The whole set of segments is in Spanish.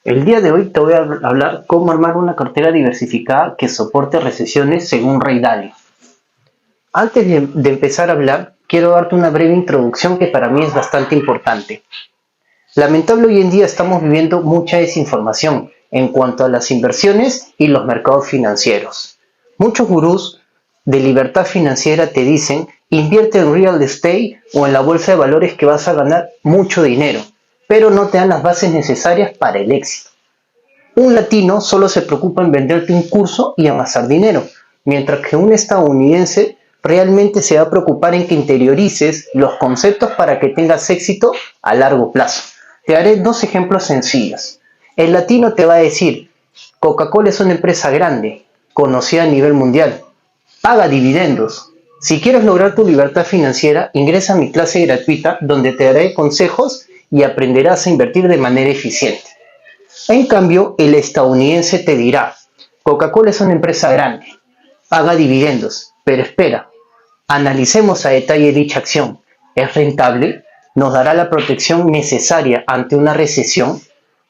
El día de hoy te voy a hablar cómo armar una cartera diversificada que soporte recesiones según Ray Dalio. Antes de empezar a hablar, quiero darte una breve introducción que para mí es bastante importante. Lamentable hoy en día estamos viviendo mucha desinformación en cuanto a las inversiones y los mercados financieros. Muchos gurús de libertad financiera te dicen invierte en real estate o en la bolsa de valores que vas a ganar mucho dinero, pero no te dan las bases necesarias para el éxito. Un latino solo se preocupa en venderte un curso y amasar dinero, mientras que un estadounidense realmente se va a preocupar en que interiorices los conceptos para que tengas éxito a largo plazo. Te daré dos ejemplos sencillos. El latino te va a decir, Coca-Cola es una empresa grande, conocida a nivel mundial, paga dividendos. Si quieres lograr tu libertad financiera, ingresa a mi clase gratuita donde te daré consejos y aprenderás a invertir de manera eficiente. En cambio, el estadounidense te dirá, Coca-Cola es una empresa grande, paga dividendos, pero espera, analicemos a detalle dicha acción. ¿Es rentable? ¿Nos dará la protección necesaria ante una recesión?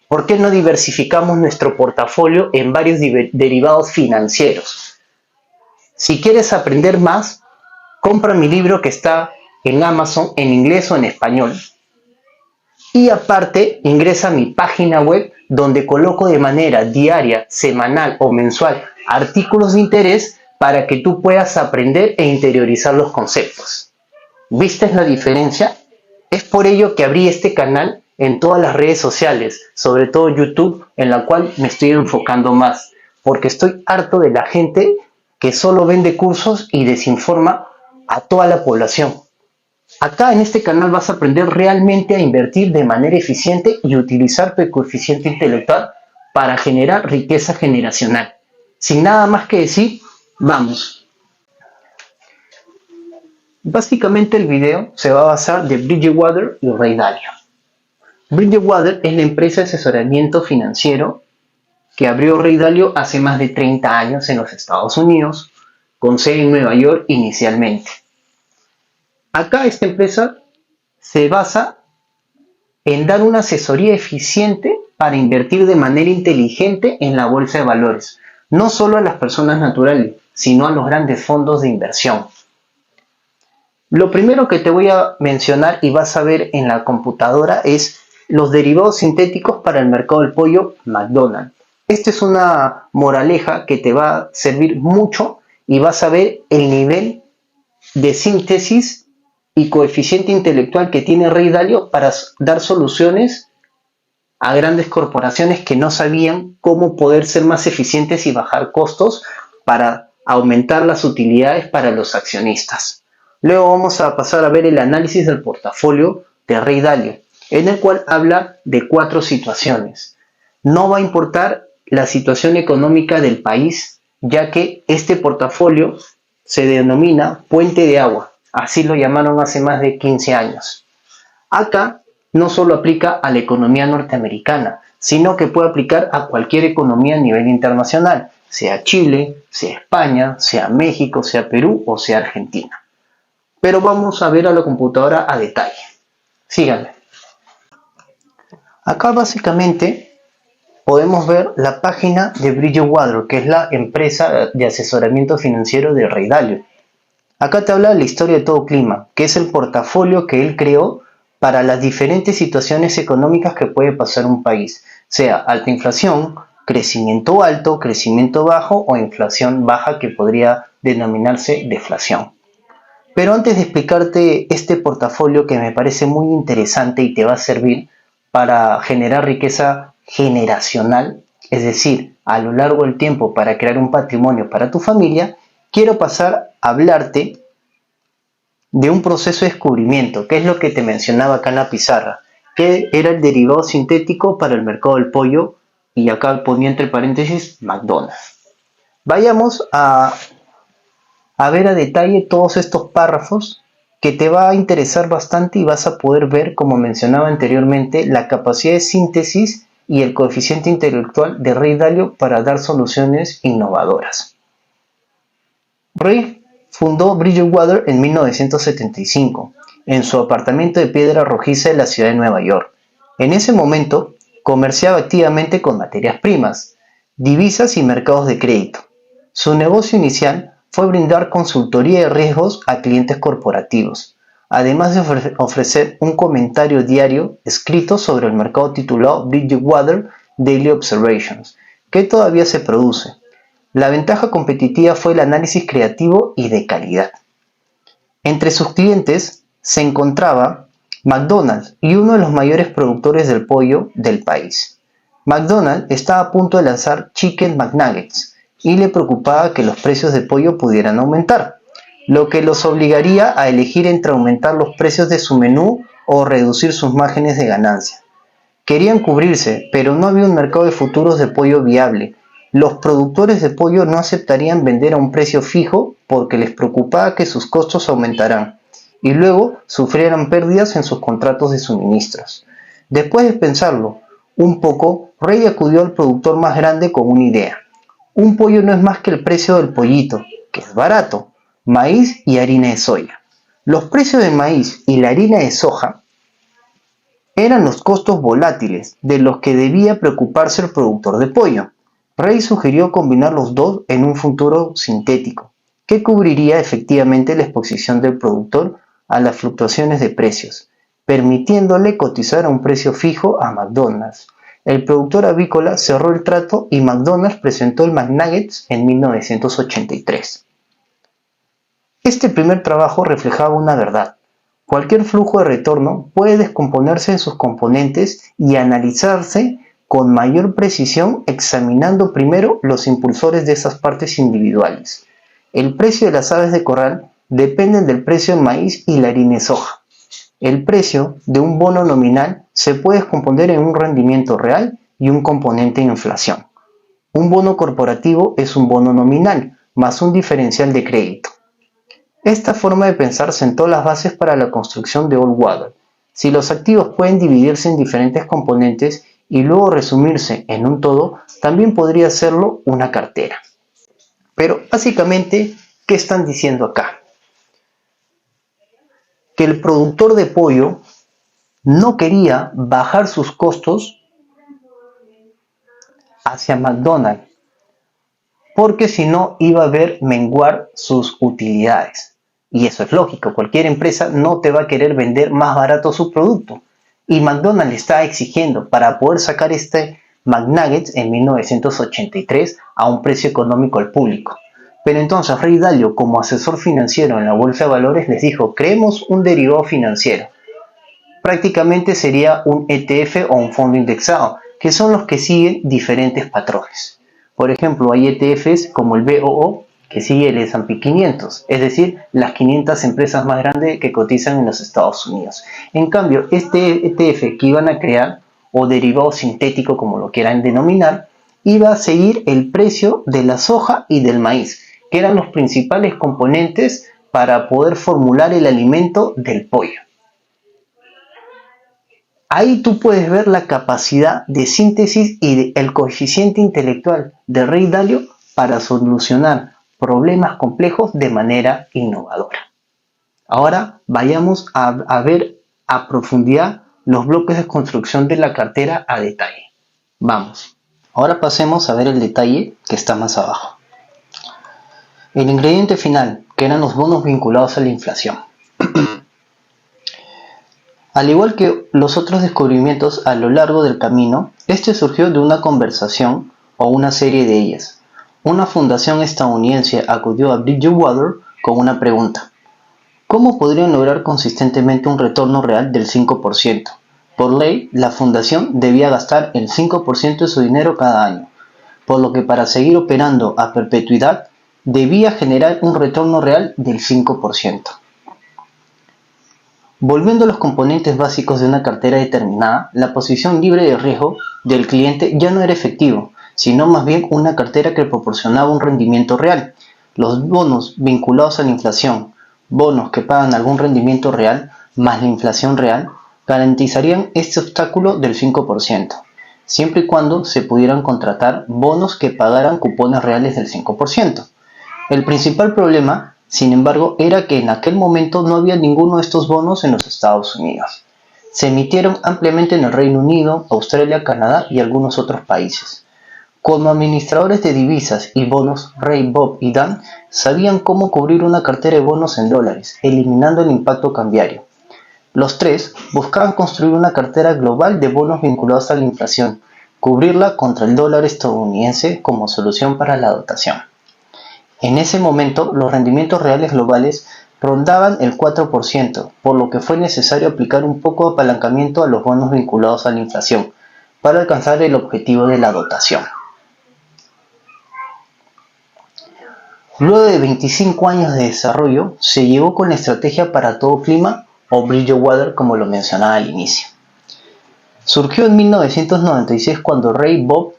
¿Por qué no diversificamos nuestro portafolio en varios derivados financieros? Si quieres aprender más, compra mi libro que está en Amazon en inglés o en español. Y aparte, ingresa a mi página web donde coloco de manera diaria, semanal o mensual artículos de interés para que tú puedas aprender e interiorizar los conceptos. ¿Viste la diferencia? Es por ello que abrí este canal en todas las redes sociales, sobre todo YouTube, en la cual me estoy enfocando más, porque estoy harto de la gente que solo vende cursos y desinforma a toda la población. Acá en este canal vas a aprender realmente a invertir de manera eficiente y utilizar tu coeficiente intelectual para generar riqueza generacional. Sin nada más que decir, vamos. Básicamente el video se va a basar de Bridgewater y Ray Dalio. Bridgewater es la empresa de asesoramiento financiero que abrió Ray Dalio hace más de 30 años en los Estados Unidos, con sede en Nueva York inicialmente. Acá esta empresa se basa en dar una asesoría eficiente para invertir de manera inteligente en la bolsa de valores, no solo a las personas naturales, sino a los grandes fondos de inversión. Lo primero que te voy a mencionar y vas a ver en la computadora es los derivados sintéticos para el mercado del pollo McDonald's. Esta es una moraleja que te va a servir mucho y vas a ver el nivel de síntesis y coeficiente intelectual que tiene Ray Dalio para dar soluciones a grandes corporaciones que no sabían cómo poder ser más eficientes y bajar costos para aumentar las utilidades para los accionistas. Luego vamos a pasar a ver el análisis del portafolio de Ray Dalio, en el cual habla de 4 situaciones. No va a importar la situación económica del país, ya que este portafolio se denomina puente de agua. Así lo llamaron hace más de 15 años. Acá no solo aplica a la economía norteamericana, sino que puede aplicar a cualquier economía a nivel internacional, sea Chile, sea España, sea México, sea Perú o sea Argentina. Pero vamos a ver a la computadora a detalle. Síganme. Acá básicamente podemos ver la página de Bridgewater, que es la empresa de asesoramiento financiero de Ray Dalio. Acá te habla de la historia de todo clima, que es el portafolio que él creó para las diferentes situaciones económicas que puede pasar un país, sea alta inflación, crecimiento alto, crecimiento bajo o inflación baja, que podría denominarse deflación. Pero antes de explicarte este portafolio que me parece muy interesante y te va a servir para generar riqueza generacional, es decir, a lo largo del tiempo para crear un patrimonio para tu familia, quiero pasar a hablarte de un proceso de descubrimiento, que es lo que te mencionaba acá en la pizarra, que era el derivado sintético para el mercado del pollo, y acá ponía entre paréntesis McDonald's. Vayamos a ver a detalle todos estos párrafos que te va a interesar bastante y vas a poder ver, como mencionaba anteriormente, la capacidad de síntesis y el coeficiente intelectual de Ray Dalio para dar soluciones innovadoras. Ray fundó Bridgewater en 1975, en su apartamento de piedra rojiza de la ciudad de Nueva York. En ese momento, Comerciaba activamente con materias primas, divisas y mercados de crédito. Su negocio inicial fue brindar consultoría de riesgos a clientes corporativos, además de ofrecer un comentario diario escrito sobre el mercado titulado Bridgewater Daily Observations, que todavía se produce. La ventaja competitiva fue el análisis creativo y de calidad. Entre sus clientes se encontraba McDonald's y uno de los mayores productores del pollo del país. McDonald's estaba a punto de lanzar Chicken McNuggets y le preocupaba que los precios de pollo pudieran aumentar, lo que los obligaría a elegir entre aumentar los precios de su menú o reducir sus márgenes de ganancia. Querían cubrirse, pero no había un mercado de futuros de pollo viable. Los productores de pollo no aceptarían vender a un precio fijo porque les preocupaba que sus costos aumentaran y luego sufrieran pérdidas en sus contratos de suministros. Después de pensarlo un poco, Ray acudió al productor más grande con una idea. Un pollo no es más que el precio del pollito, que es barato, maíz y harina de soya. Los precios del maíz y la harina de soja eran los costos volátiles de los que debía preocuparse el productor de pollo. Ray sugirió combinar los dos en un futuro sintético, que cubriría efectivamente la exposición del productor a las fluctuaciones de precios, permitiéndole cotizar a un precio fijo a McDonald's. El productor avícola cerró el trato y McDonald's presentó el McNuggets en 1983. Este primer trabajo reflejaba una verdad. Cualquier flujo de retorno puede descomponerse en sus componentes y analizarse con mayor precisión examinando primero los impulsores de esas partes individuales. El precio de las aves de corral depende del precio del maíz y la harina de soja. El precio de un bono nominal se puede descomponer en un rendimiento real y un componente de inflación. Un bono corporativo es un bono nominal más un diferencial de crédito. Esta forma de pensar sentó las bases para la construcción de Old Water. Si los activos pueden dividirse en diferentes componentes y luego resumirse en un todo, también podría serlo una cartera. Pero básicamente, ¿qué están diciendo acá? Que el productor de pollo no quería bajar sus costos hacia McDonald's, porque si no iba a ver menguar sus utilidades. Y eso es lógico, cualquier empresa no te va a querer vender más barato su producto. Y McDonald's está exigiendo para poder sacar este McNuggets en 1983 a un precio económico al público. Pero entonces Ray Dalio, como asesor financiero en la Bolsa de Valores, les dijo, creemos un derivado financiero. Prácticamente sería un ETF o un fondo indexado, que son los que siguen diferentes patrones. Por ejemplo, hay ETFs como el BOO, que sigue el S&P 500, es decir, las 500 empresas más grandes que cotizan en los Estados Unidos. En cambio, este ETF que iban a crear, o derivado sintético como lo quieran denominar, iba a seguir el precio de la soja y del maíz, que eran los principales componentes para poder formular el alimento del pollo. Ahí tú puedes ver la capacidad de síntesis y el coeficiente intelectual de Ray Dalio para solucionar problemas complejos de manera innovadora. Ahora vayamos a ver a profundidad los bloques de construcción de la cartera a detalle. Vamos. Ahora pasemos a ver el detalle que está más abajo. El ingrediente final, que eran los bonos vinculados a la inflación. Al igual que los otros descubrimientos a lo largo del camino, este surgió de una conversación o una serie de ellas. Una fundación estadounidense acudió a Bridgewater con una pregunta. ¿Cómo podrían lograr consistentemente un retorno real del 5%? Por ley, la fundación debía gastar el 5% de su dinero cada año, por lo que para seguir operando a perpetuidad, debía generar un retorno real del 5%. Volviendo a los componentes básicos de una cartera determinada, la posición libre de riesgo del cliente ya no era efectivo, sino más bien una cartera que proporcionaba un rendimiento real. Los bonos vinculados a la inflación, bonos que pagan algún rendimiento real, más la inflación real, garantizarían este obstáculo del 5%, siempre y cuando se pudieran contratar bonos que pagaran cupones reales del 5%. El principal problema, sin embargo, era que en aquel momento no había ninguno de estos bonos en los Estados Unidos. Se emitieron ampliamente en el Reino Unido, Australia, Canadá y algunos otros países. Como administradores de divisas y bonos, Ray, Bob y Dan sabían cómo cubrir una cartera de bonos en dólares, eliminando el impacto cambiario. Los tres buscaban construir una cartera global de bonos vinculados a la inflación, cubrirla contra el dólar estadounidense como solución para la dotación. En ese momento, los rendimientos reales globales rondaban el 4%, por lo que fue necesario aplicar un poco de apalancamiento a los bonos vinculados a la inflación para alcanzar el objetivo de la dotación. Luego de 25 años de desarrollo, se llegó con la estrategia para todo clima o Bridgewater, como lo mencionaba al inicio. Surgió en 1996 cuando Ray, Bob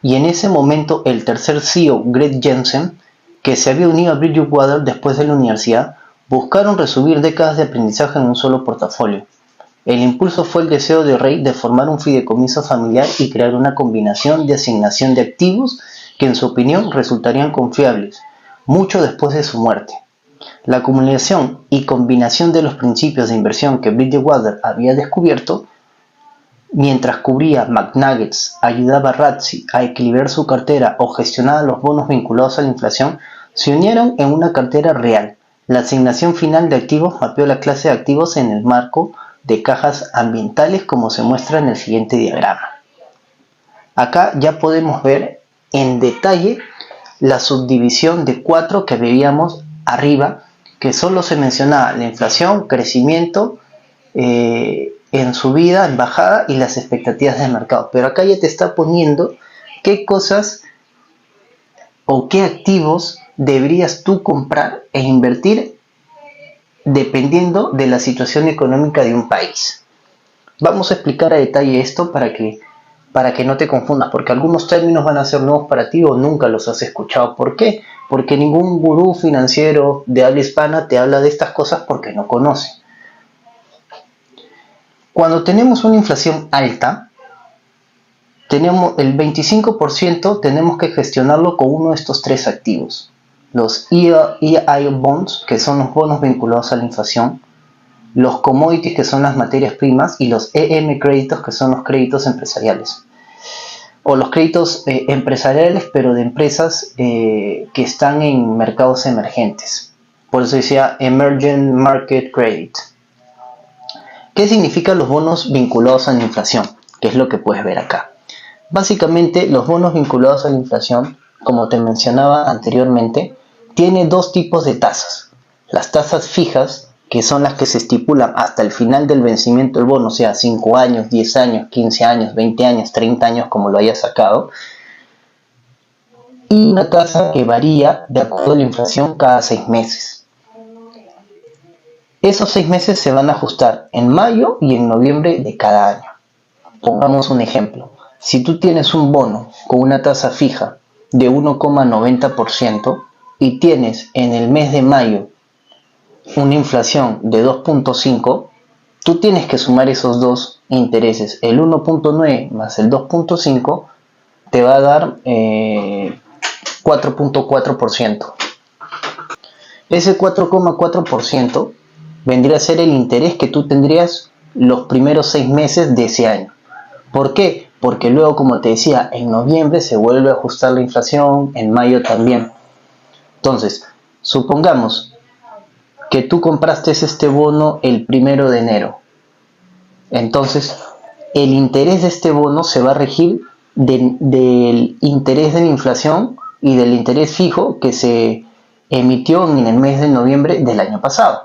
y en ese momento el tercer CEO, Greg Jensen, que se había unido a Bridgewater después de la universidad, buscaron resumir décadas de aprendizaje en un solo portafolio. El impulso fue el deseo de Ray de formar un fideicomiso familiar y crear una combinación de asignación de activos que en su opinión resultarían confiables, mucho después de su muerte. La acumulación y combinación de los principios de inversión que Bridgewater había descubierto, mientras cubría McNuggets, ayudaba a Razzi a equilibrar su cartera o gestionaba los bonos vinculados a la inflación, se unieron en una cartera real. La asignación final de activos mapeó la clase de activos en el marco de cajas ambientales, como se muestra en el siguiente diagrama. Acá ya podemos ver en detalle la subdivisión de 4 que veíamos arriba, que solo se mencionaba la inflación, crecimiento, en subida, en bajada y las expectativas del mercado. Pero acá ya te está poniendo qué cosas o qué activos deberías tú comprar e invertir dependiendo de la situación económica de un país. Vamos a explicar a detalle esto para que no te confundas, porque algunos términos van a ser nuevos para ti o nunca los has escuchado. ¿Por qué? Porque ningún gurú financiero de habla hispana te habla de estas cosas porque no conoce. Cuando tenemos una inflación alta, tenemos el 25%, tenemos que gestionarlo con uno de estos tres activos. Los EI bonds, que son los bonos vinculados a la inflación, los commodities, que son las materias primas, y los EM créditos, que son los créditos empresariales. O los créditos empresariales, pero de empresas que están en mercados emergentes. Por eso decía Emerging Market Credit. ¿Qué significan los bonos vinculados a la inflación? Que es lo que puedes ver acá. Básicamente, los bonos vinculados a la inflación, como te mencionaba anteriormente, tienen dos tipos de tasas. Las tasas fijas, que son las que se estipulan hasta el final del vencimiento del bono, o sea, 5 años, 10 años, 15 años, 20 años, 30 años, como lo hayas sacado. Y una tasa que varía de acuerdo a la inflación cada 6 meses. Esos 6 meses se van a ajustar en mayo y en noviembre de cada año. Pongamos un ejemplo. Si tú tienes un bono con una tasa fija de 1,90% y tienes en el mes de mayo una inflación de 2,5%, tú tienes que sumar esos dos intereses. El 1,9 más el 2,5 te va a dar 4,4%. Ese 4,4% vendría a ser el interés que tú tendrías los primeros 6 meses de ese año. ¿Por qué? Porque luego, como te decía, en noviembre se vuelve a ajustar la inflación, en mayo también. Entonces, supongamos que tú compraste este bono el 1 de enero. Entonces, el interés de este bono se va a regir del interés de la inflación y del interés fijo que se emitió en el mes de noviembre del año pasado.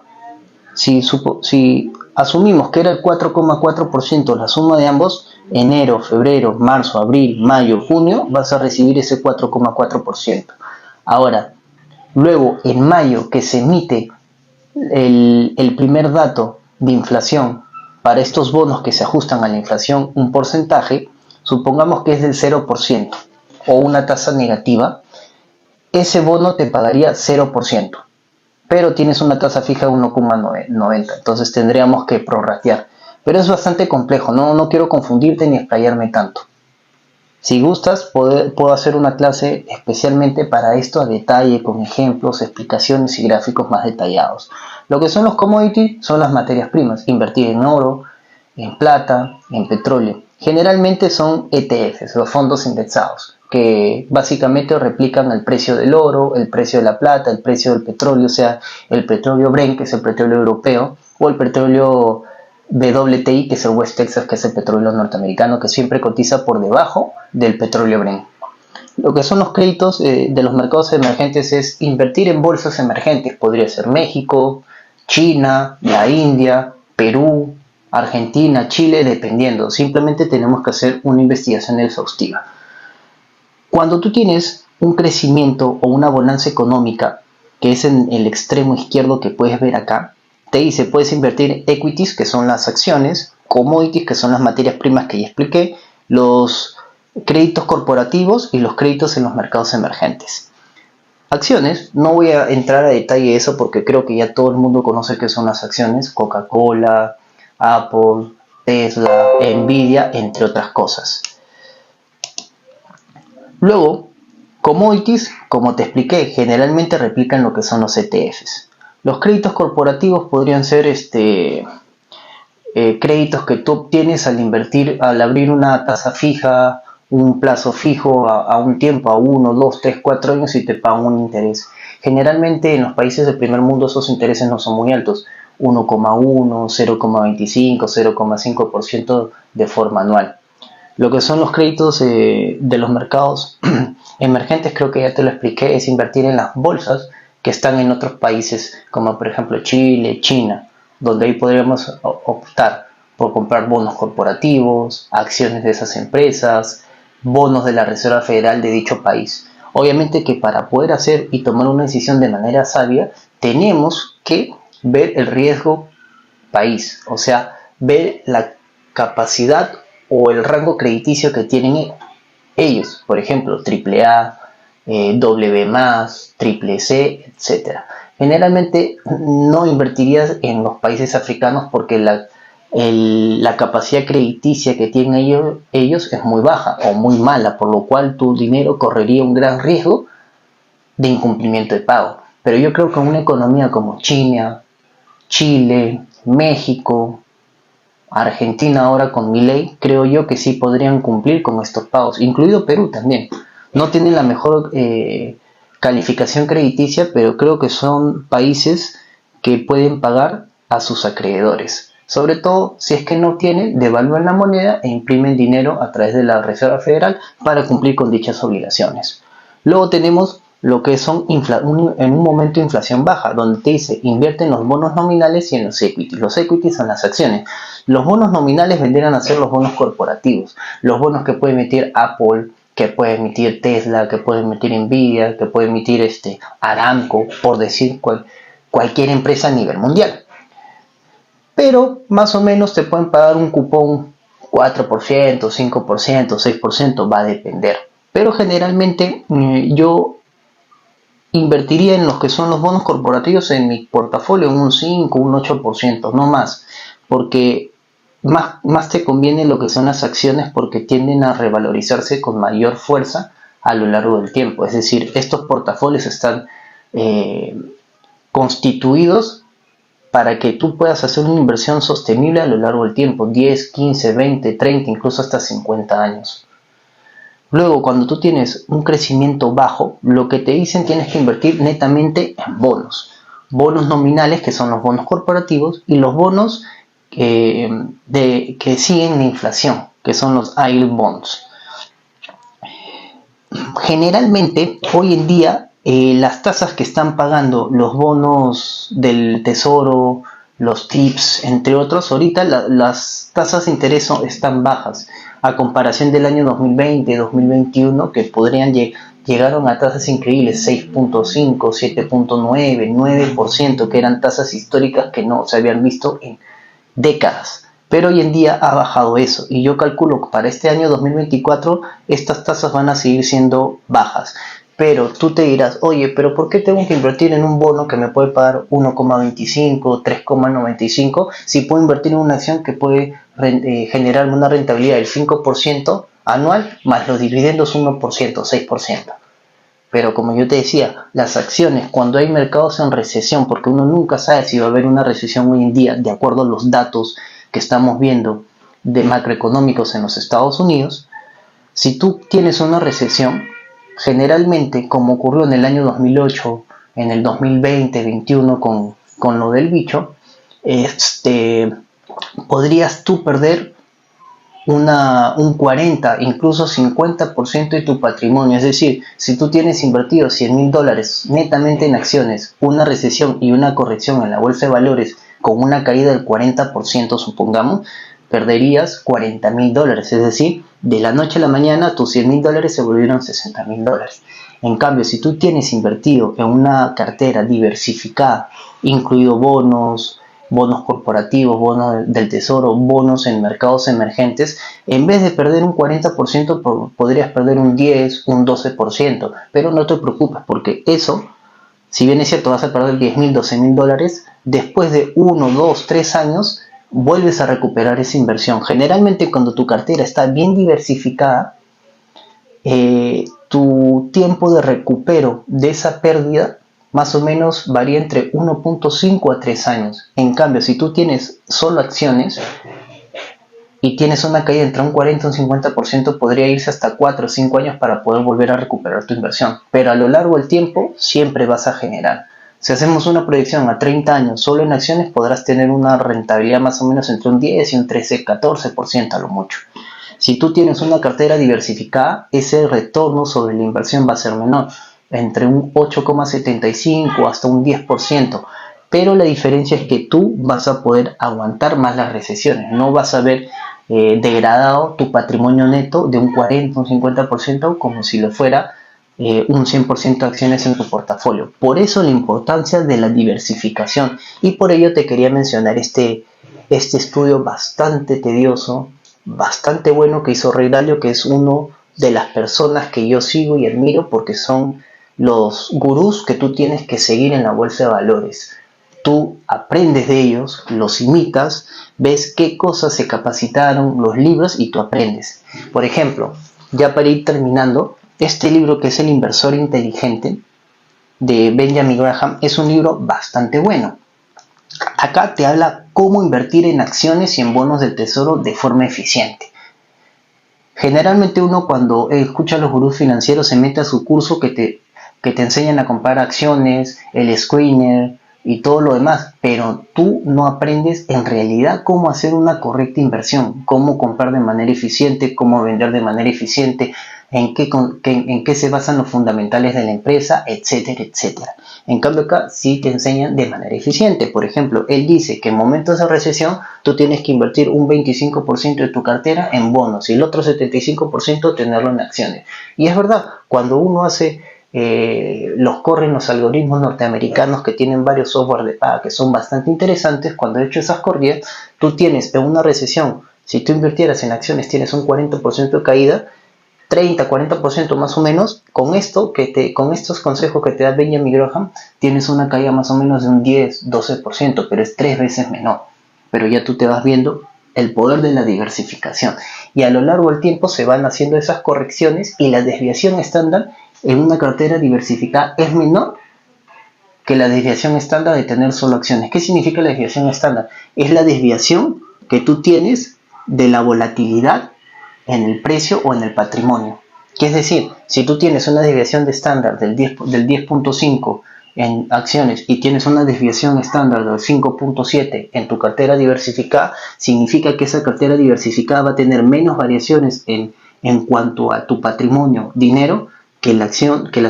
Si asumimos que era el 4,4% la suma de ambos, enero, febrero, marzo, abril, mayo, junio, vas a recibir ese 4,4%. Ahora, luego en mayo, que se emite el primer dato de inflación para estos bonos que se ajustan a la inflación, un porcentaje, supongamos que es del 0% o una tasa negativa, ese bono te pagaría 0%. Pero tienes una tasa fija de 1,90, entonces tendríamos que prorratear. Pero es bastante complejo, no quiero confundirte ni explayarme tanto. Si gustas, puedo hacer una clase especialmente para esto a detalle, con ejemplos, explicaciones y gráficos más detallados. Lo que son los commodities son las materias primas, invertir en oro, en plata, en petróleo. Generalmente son ETFs, los fondos indexados, que básicamente replican el precio del oro, el precio de la plata, el precio del petróleo, o sea, el petróleo Brent, que es el petróleo europeo, o el petróleo WTI, que es el West Texas, que es el petróleo norteamericano, que siempre cotiza por debajo del petróleo Brent. Lo que son los créditos de los mercados emergentes es invertir en bolsas emergentes. Podría ser México, China, la India, Perú, Argentina, Chile, dependiendo. Simplemente tenemos que hacer una investigación exhaustiva. Cuando tú tienes un crecimiento o una bonanza económica, que es en el extremo izquierdo que puedes ver acá, te dice puedes invertir en equities, que son las acciones, commodities, que son las materias primas que ya expliqué, los créditos corporativos y los créditos en los mercados emergentes. Acciones, no voy a entrar a detalle de eso porque creo que ya todo el mundo conoce qué son las acciones, Coca-Cola, Apple, Tesla, Nvidia, entre otras cosas. Luego, commodities, como te expliqué, generalmente replican lo que son los ETFs. Los créditos corporativos podrían ser créditos que tú obtienes al invertir, al abrir una tasa fija, un plazo fijo a un tiempo, a 1, 2, 3, 4 años y te pagan un interés. Generalmente en los países del primer mundo esos intereses no son muy altos, 1,1, 0,25, 0,5% de forma anual. Lo que son los créditos de los mercados emergentes, creo que ya te lo expliqué, es invertir en las bolsas que están en otros países, como por ejemplo Chile, China, donde ahí podríamos optar por comprar bonos corporativos, acciones de esas empresas, bonos de la Reserva Federal de dicho país. Obviamente que para poder hacer y tomar una decisión de manera sabia, tenemos que ver el riesgo país, o sea, ver la capacidad o el rango crediticio que tienen ellos, por ejemplo, AAA, W+, triple C, etcétera. Generalmente no invertirías en los países africanos porque la capacidad crediticia que tienen ellos es muy baja o muy mala, por lo cual tu dinero correría un gran riesgo de incumplimiento de pago. Pero yo creo que una economía como China, Chile, México, Argentina ahora con Milei, creo yo que sí podrían cumplir con estos pagos, incluido Perú también. No tienen la mejor calificación crediticia, pero creo que son países que pueden pagar a sus acreedores. Sobre todo si es que no tienen, devalúan la moneda e imprimen dinero a través de la Reserva Federal para cumplir con dichas obligaciones. Luego tenemos lo que son en un momento de inflación baja, donde te dice invierte en los bonos nominales y en los equities. Los equities son las acciones. Los bonos nominales vendrían a ser los bonos corporativos, los bonos que puede emitir Apple, que puede emitir Tesla, que puede emitir Nvidia, que puede emitir Aramco, por decir cualquier empresa a nivel mundial. Pero más o menos te pueden pagar un cupón 4%, 5%, 6%, va a depender. Pero generalmente yo invertiría en los que son los bonos corporativos en mi portafolio en un 5, un 8%, no más, porque más te conviene lo que son las acciones porque tienden a revalorizarse con mayor fuerza a lo largo del tiempo. Es decir, estos portafolios están constituidos para que tú puedas hacer una inversión sostenible a lo largo del tiempo, 10, 15, 20, 30, incluso hasta 50 años. Luego, cuando tú tienes un crecimiento bajo, lo que te dicen tienes que invertir netamente en bonos. Bonos nominales, que son los bonos corporativos, y los bonos que siguen la inflación, que son los yield bonds. Generalmente, hoy en día, las tasas que están pagando los bonos del tesoro, los TIPS, entre otros, ahorita las tasas de interés están bajas a comparación del año 2020, 2021, que llegaron a tasas increíbles, 6.5, 7.9, 9%, que eran tasas históricas que no se habían visto en décadas. Pero hoy en día ha bajado eso y yo calculo que para este año 2024 estas tasas van a seguir siendo bajas. Pero tú te dirás, oye, pero ¿por qué tengo que invertir en un bono que me puede pagar 1,25, 3,95 si puedo invertir en una acción que puede generarme una rentabilidad del 5% anual más los dividendos 1%, 6%? Pero como yo te decía, las acciones cuando hay mercados en recesión, porque uno nunca sabe si va a haber una recesión hoy en día, de acuerdo a los datos que estamos viendo de macroeconómicos en los Estados Unidos, si tú tienes una recesión, generalmente, como ocurrió en el año 2008, en el 2020-21 con lo del bicho, podrías tú perder un 40, incluso 50% de tu patrimonio. Es decir, si tú tienes invertido $100,000 netamente en acciones, una recesión y una corrección en la bolsa de valores con una caída del 40%, supongamos, perderías $40,000. Es decir, de la noche a la mañana tus $100,000 se volvieron $60,000. En cambio, si tú tienes invertido en una cartera diversificada, incluido bonos corporativos, bonos del tesoro, bonos en mercados emergentes, en vez de perder un 40%, podrías perder un 10, un 12%, pero no te preocupes porque eso, si bien es cierto, vas a perder $10,000, $12,000, después de 1, 2, 3 años, vuelves a recuperar esa inversión. Generalmente cuando tu cartera está bien diversificada, tu tiempo de recupero de esa pérdida más o menos varía entre 1.5 a 3 años. En cambio, si tú tienes solo acciones y tienes una caída entre un 40 y un 50%, podría irse hasta 4 o 5 años para poder volver a recuperar tu inversión. Pero a lo largo del tiempo siempre vas a generar. Si hacemos una proyección a 30 años solo en acciones, podrás tener una rentabilidad más o menos entre un 10 y un 13, 14% a lo mucho. Si tú tienes una cartera diversificada, ese retorno sobre la inversión va a ser menor, entre un 8,75 hasta un 10%, pero la diferencia es que tú vas a poder aguantar más las recesiones, no vas a ver degradado tu patrimonio neto de un 40 o un 50% como si lo fuera un 100% de acciones en tu portafolio. Por eso la importancia de la diversificación, y por ello te quería mencionar este estudio bastante tedioso, bastante bueno que hizo Ray Dalio, que es uno de las personas que yo sigo y admiro porque son los gurús que tú tienes que seguir en la bolsa de valores. Tú aprendes de ellos, los imitas, ves qué cosas se capacitaron, los libros, y tú aprendes. Por ejemplo, ya para ir terminando, este libro que es El Inversor Inteligente de Benjamin Graham es un libro bastante bueno. Acá te habla cómo invertir en acciones y en bonos del tesoro de forma eficiente. Generalmente uno cuando escucha a los gurús financieros se mete a su curso que te enseñan a comprar acciones, el screener y todo lo demás, pero tú no aprendes en realidad cómo hacer una correcta inversión, cómo comprar de manera eficiente, cómo vender de manera eficiente, en qué se basan los fundamentales de la empresa, etcétera, etcétera. En cambio acá sí te enseñan de manera eficiente. Por ejemplo, él dice que en momentos de recesión tú tienes que invertir un 25% de tu cartera en bonos y el otro 75% tenerlo en acciones. Y es verdad, cuando uno hace corren los algoritmos norteamericanos que tienen varios software de paga que son bastante interesantes. Cuando he hecho esas corridas, tú tienes en una recesión, si tú invirtieras en acciones tienes un 40% de caída, 30-40% más o menos. Con estos consejos que te da Benjamin Graham tienes una caída más o menos de un 10-12%, pero es 3 veces menor. Pero ya tú te vas viendo el poder de la diversificación, y a lo largo del tiempo se van haciendo esas correcciones y la desviación estándar en una cartera diversificada es menor que la desviación estándar de tener solo acciones. ¿Qué significa la desviación estándar? Es la desviación que tú tienes de la volatilidad en el precio o en el patrimonio. Que es decir, si tú tienes una desviación de estándar del 10.5 en acciones y tienes una desviación estándar del 5.7 en tu cartera diversificada, significa que esa cartera diversificada va a tener menos variaciones en cuanto a tu patrimonio, dinero, que las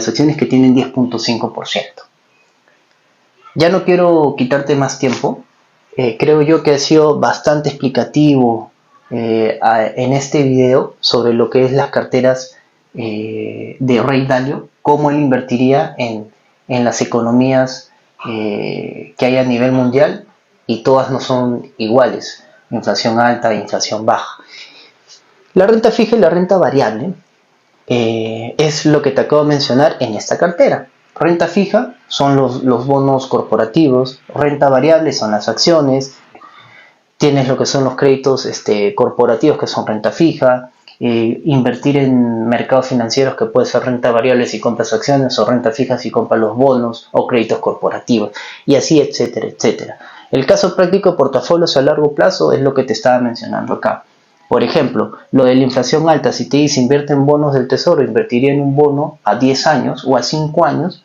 acciones que tienen 10.5%. Ya no quiero quitarte más tiempo. Creo yo que ha sido bastante explicativo en este video sobre lo que es las carteras de Ray Dalio, cómo él invertiría en las economías que hay a nivel mundial, y todas no son iguales, inflación alta e inflación baja. La renta fija y la renta variable es lo que te acabo de mencionar en esta cartera. Renta fija son los bonos corporativos, renta variable son las acciones, tienes lo que son los créditos corporativos, que son renta fija, invertir en mercados financieros, que puede ser renta variable si compras acciones, o renta fija si compras los bonos o créditos corporativos, y así etcétera, etcétera. El caso práctico de portafolios a largo plazo es lo que te estaba mencionando acá. Por ejemplo, lo de la inflación alta, si te dice invierte en bonos del tesoro, invertiría en un bono a 10 años o a 5 años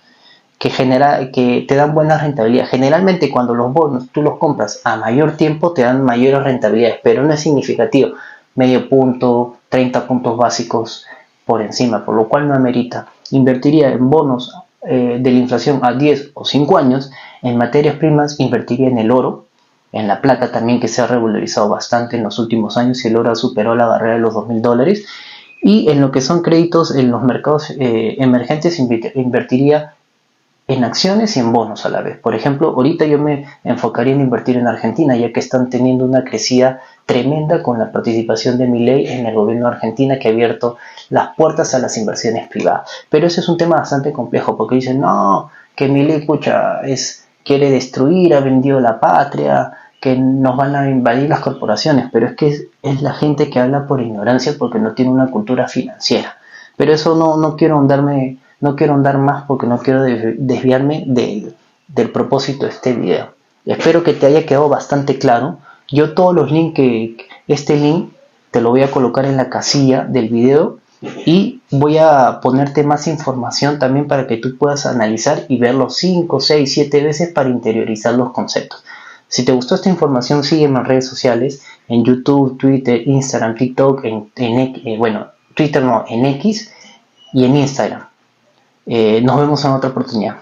que te dan buena rentabilidad. Generalmente cuando los bonos tú los compras a mayor tiempo te dan mayores rentabilidades, pero no es significativo. Medio punto, 30 puntos básicos por encima, por lo cual no amerita. Invertiría en bonos de la inflación a 10 o 5 años, en materias primas invertiría en el oro, en la plata también, que se ha revalorizado bastante en los últimos años y el oro superó la barrera de los $2.000, y en lo que son créditos en los mercados emergentes invertiría en acciones y en bonos a la vez. Por ejemplo, ahorita yo me enfocaría en invertir en Argentina, ya que están teniendo una crecida tremenda con la participación de Milei en el gobierno de Argentina, que ha abierto las puertas a las inversiones privadas. Pero ese es un tema bastante complejo, porque dicen, no, que Milei, pucha, quiere destruir, ha vendido la patria, que nos van a invadir las corporaciones, pero es que es la gente que habla por ignorancia porque no tiene una cultura financiera. Pero eso no quiero ahondar más porque no quiero desviarme del propósito de este video. Espero que te haya quedado bastante claro. Yo todos los links este link te lo voy a colocar en la casilla del video, y voy a ponerte más información también para que tú puedas analizar y verlo 5, 6, 7 veces para interiorizar los conceptos. Si te gustó esta información, sígueme en redes sociales, en YouTube, Twitter, Instagram, TikTok, Twitter no, en X y en Instagram. Nos vemos en otra oportunidad.